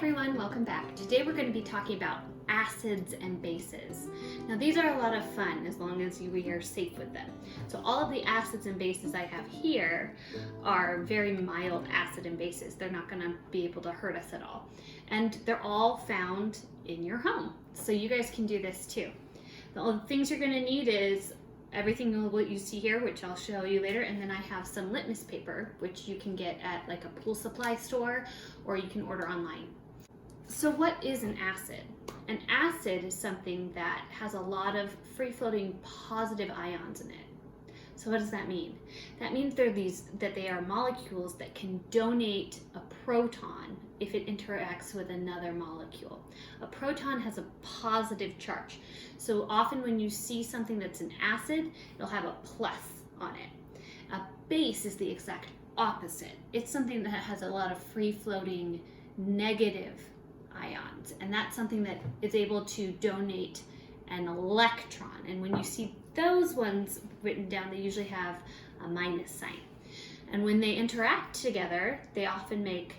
everyone, welcome back. Today we're going to be talking about acids and bases. Now these are a lot of fun as long as we are safe with them. So all of the acids and bases I have here are very mild acid and bases. They're not going to be able to hurt us at all. And they're all found in your home. So you guys can do this too. The only things you're going to need is everything what you see here, which I'll show you later, and then I have some litmus paper, which you can get at like a pool supply store or you can order online. So what is an acid? An acid is something that has a lot of free-floating positive ions in it. So what does that mean? That means that they are molecules that can donate a proton if it interacts with another molecule. A proton has a positive charge. So often when you see something that's an acid, it'll have a plus on it. A base is the exact opposite. It's something that has a lot of free-floating negative ions, and that's something that is able to donate an electron. And when you see those ones written down, they usually have a minus sign. And when they interact together, they often make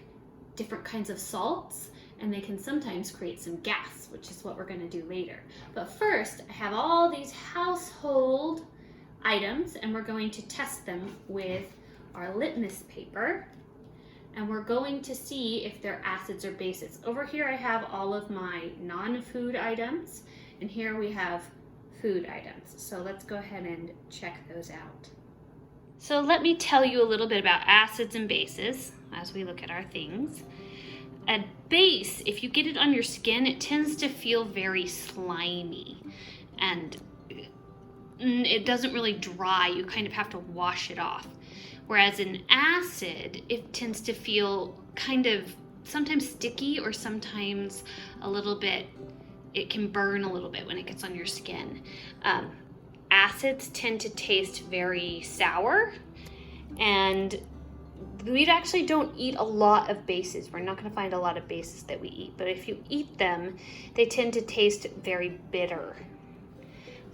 different kinds of salts, and they can sometimes create some gas, which is what we're going to do later. But first, I have all these household items, and we're going to test them with our litmus paper. And we're going to see if they're acids or bases. Over here I have all of my non-food items, and here we have food items. So let's go ahead and check those out. So let me tell you a little bit about acids and bases as we look at our things. A base, if you get it on your skin, it tends to feel very slimy, and it doesn't really dry. You kind of have to wash it off. Whereas an acid, it tends to feel kind of sometimes sticky or sometimes a little bit, it can burn a little bit when it gets on your skin. Acids tend to taste very sour, and we actually don't eat a lot of bases. We're not going to find a lot of bases that we eat, but if you eat them, they tend to taste very bitter.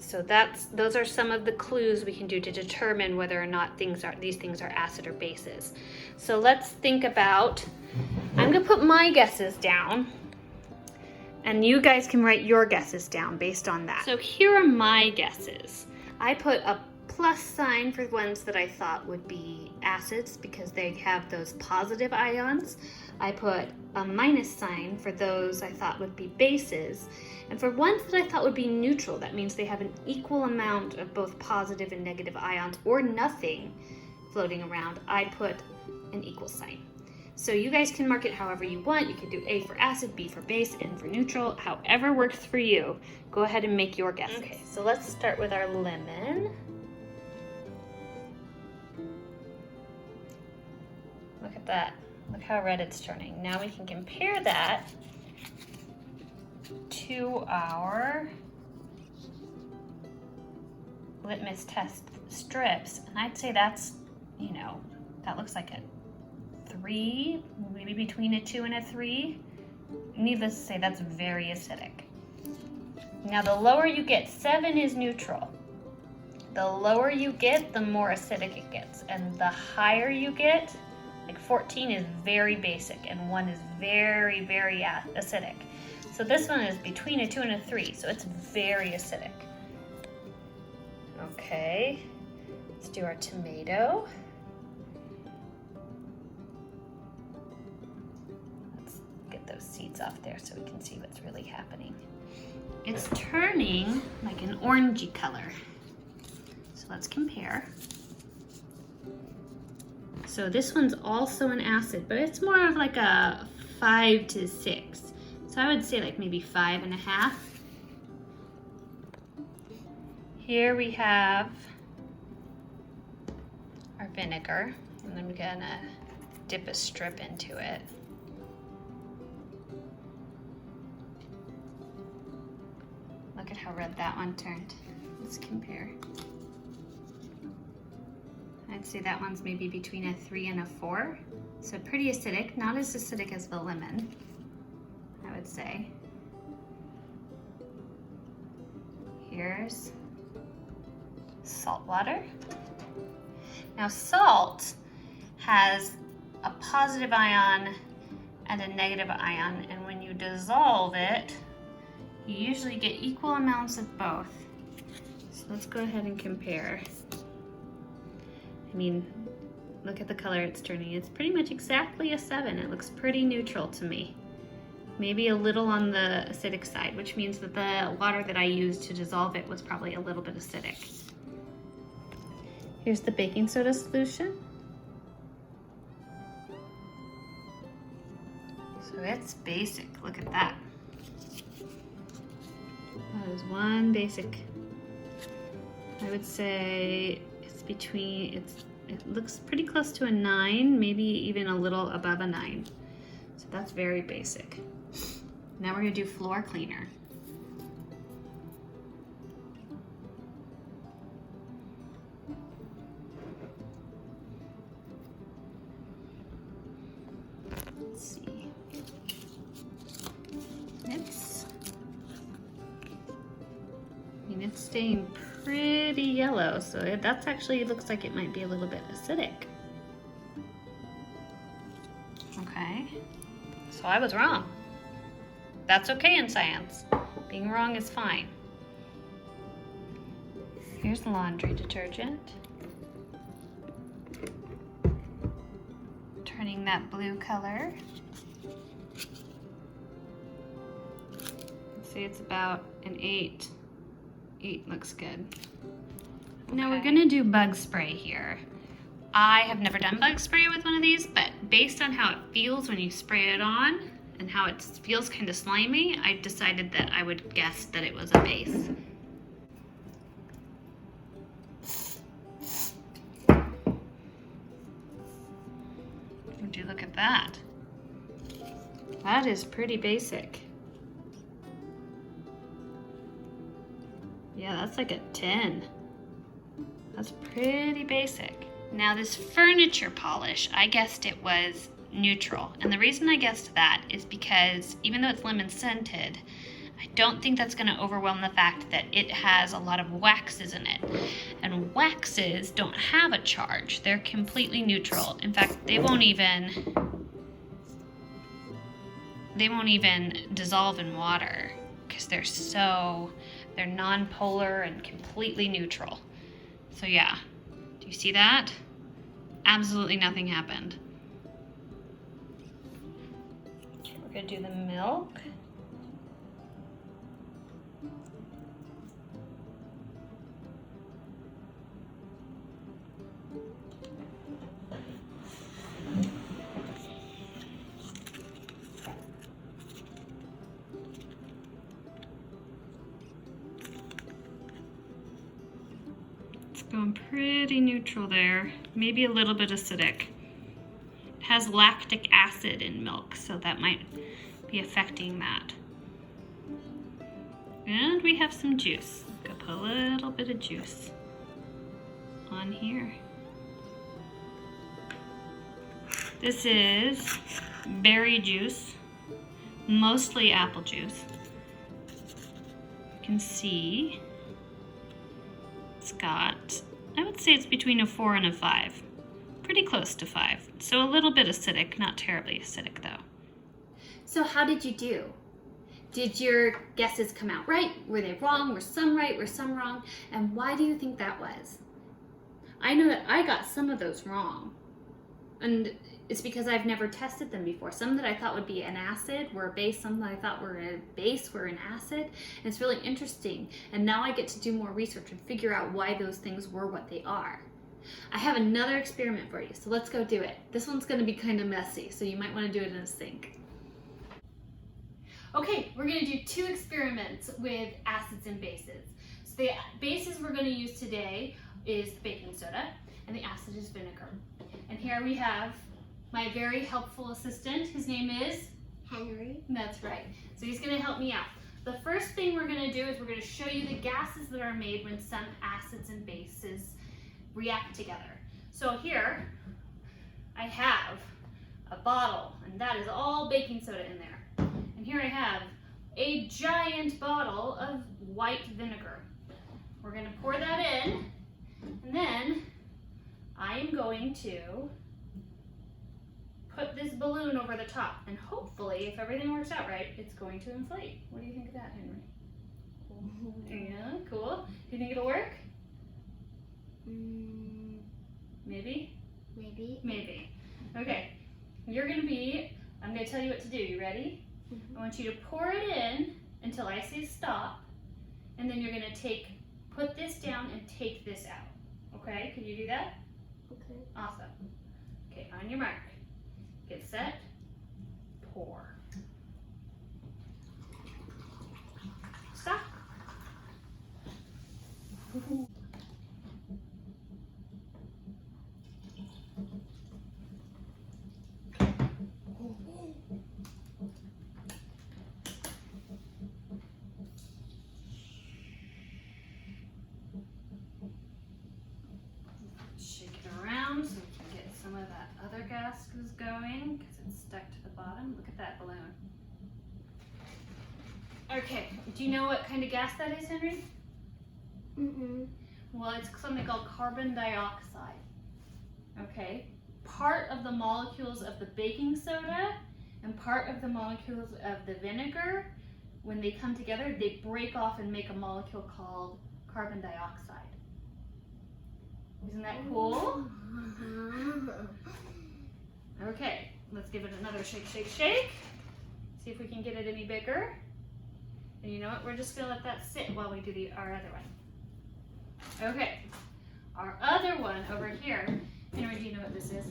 So those are some of the clues we can do to determine whether or not these things are acid or bases. So let's think about, I'm gonna put my guesses down, and you guys can write your guesses down based on that. So here are my guesses. I put a plus sign for ones that I thought would be acids because they have those positive ions. I put a minus sign for those I thought would be bases. And for ones that I thought would be neutral, that means they have an equal amount of both positive and negative ions or nothing floating around, I put an equal sign. So you guys can mark it however you want. You can do A for acid, B for base, N for neutral, however works for you. Go ahead and make your guesses. Okay, so let's start with our lemon. Look at that. Look how red it's turning. Now we can compare that to our litmus test strips. And I'd say that's, that looks like a 3, maybe between a 2 and a 3. Needless to say, that's very acidic. Now the lower you get, 7 is neutral. The lower you get, the more acidic it gets. And the higher you get, like 14 is very basic, and 1 is very, very acidic. So this one is between a 2 and a 3, so it's very acidic. Okay, let's do our tomato. Let's get those seeds off there so we can see what's really happening. It's turning like an orangey color. So let's compare. So this one's also an acid, but it's more of like a 5 to 6. So I would say like maybe 5.5. Here we have our vinegar, and then we're gonna dip a strip into it. Look at how red that one turned. Let's compare. I'd say that one's maybe between a 3 and a 4. So pretty acidic, not as acidic as the lemon, I would say. Here's salt water. Now salt has a positive ion and a negative ion, and when you dissolve it, you usually get equal amounts of both. So let's go ahead and compare. I mean, look at the color it's turning. It's pretty much exactly a 7. It looks pretty neutral to me. Maybe a little on the acidic side, which means that the water that I used to dissolve it was probably a little bit acidic. Here's the baking soda solution. So it's basic, look at that. That is one basic. I would say it's between, it looks pretty close to a 9, maybe even a little above a 9. So that's very basic. Now we're gonna do floor cleaner. Let's see. It's staying pretty yellow, so that's actually looks like it might be a little bit acidic. Okay, so I was wrong. That's okay in science. Being wrong is fine. Here's laundry detergent. Turning that blue color. Let's say it's about an 8. 8 looks good. Okay. Now we're gonna do bug spray here. I have never done bug spray with one of these, but based on how it feels when you spray it on and how it feels kind of slimy, I decided that I would guess that it was a base. Would you look at that? That is pretty basic. Yeah, that's like a 10. That's pretty basic. Now this furniture polish, I guessed it was neutral. And the reason I guessed that is because even though it's lemon scented, I don't think that's gonna overwhelm the fact that it has a lot of waxes in it. And waxes don't have a charge. They're completely neutral. In fact, they won't even dissolve in water because they're non-polar and completely neutral. So yeah, do you see that? Absolutely nothing happened. We're gonna do the milk. Going pretty neutral there, maybe a little bit acidic. It has lactic acid in milk, so that might be affecting that. And we have some juice. Go put a little bit of juice on here. This is berry juice, mostly apple juice. You can see it's got, I would say it's between a 4 and a 5. Pretty close to 5. So a little bit acidic, not terribly acidic though. So how did you do? Did your guesses come out right? Were they wrong? Were some right? Were some wrong? And why do you think that was? I know that I got some of those wrong. And it's because I've never tested them before. Some that I thought would be an acid were a base, some that I thought were a base were an acid. And it's really interesting. And now I get to do more research and figure out why those things were what they are. I have another experiment for you, so let's go do it. This one's gonna be kind of messy, so you might wanna do it in a sink. Okay, we're gonna do 2 experiments with acids and bases. So the bases we're gonna use today is baking soda, and the acid is vinegar. And here we have my very helpful assistant. His name is? Henry. That's right. So he's gonna help me out. The first thing we're gonna do is we're gonna show you the gases that are made when some acids and bases react together. So here, I have a bottle, and that is all baking soda in there. And here I have a giant bottle of white vinegar. We're gonna pour that in, and then I am going to put this balloon over the top, and hopefully, if everything works out right, it's going to inflate. What do you think of that, Henry? Yeah, cool. Do you think it'll work? Maybe? Maybe. Maybe. Okay. I'm gonna tell you what to do. You ready? I want you to pour it in until I say stop, and then you're gonna put this down and take this out. Okay, can you do that? Okay. Awesome. Okay, on your mark. Get set, pour. Stop. Shake it around so we can get some of that other gases going because it's stuck to the bottom. Look at that balloon. Okay, do you know what kind of gas that is, Henry? Well, it's something called carbon dioxide. Okay, part of the molecules of the baking soda and part of the molecules of the vinegar, when they come together, they break off and make a molecule called carbon dioxide. Isn't that cool? Okay, let's give it another shake, shake, shake. See if we can get it any bigger. And you know what? We're just gonna let that sit while we do our other one. Okay, our other one over here. Henry, do you know what this is?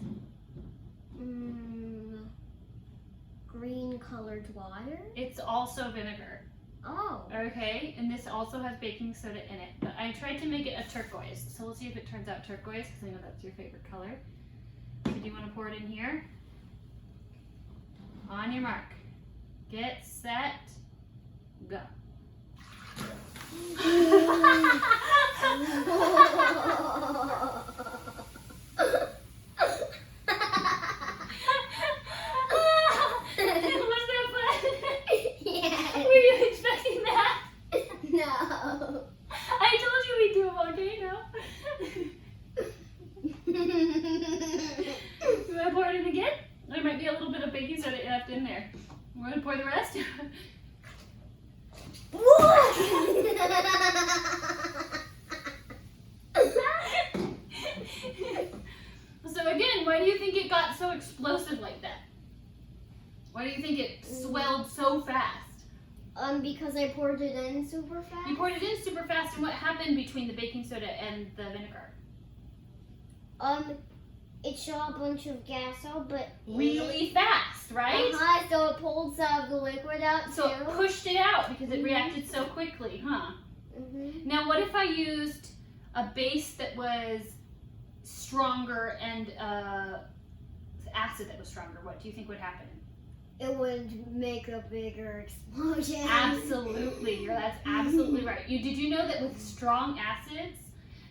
Green colored water? It's also vinegar. Oh. Okay, and this also has baking soda in it. But I tried to make it a turquoise, so we'll see if it turns out turquoise, because I know that's your favorite color. So do you want to pour it in here? On your mark. Get set, go. In there. We're gonna pour the rest. So again, why do you think it got so explosive like that? Why do you think it swelled so fast? Because I poured it in super fast. You poured it in super fast, and what happened between the baking soda and the vinegar? It shot a bunch of gas out, but really fast, right? So it pulled some of the liquid out So too. it pushed it out because it reacted so quickly, huh? Now, what if I used a base that was stronger and acid that was stronger? What do you think would happen? It would make a bigger explosion. Absolutely, that's absolutely right. Did you know that with strong acids,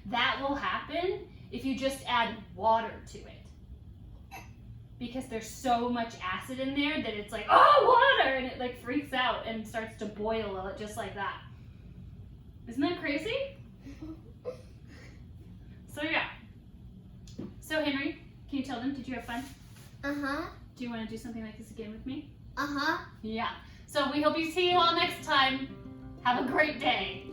that will happen if you just add water to it? Because there's so much acid in there that it's like, oh, water! And it like freaks out and starts to boil just like that. Isn't that crazy? So yeah. So Henry, can you tell them, did you have fun? Do you want to do something like this again with me? Yeah. So we hope you see you all next time. Have a great day.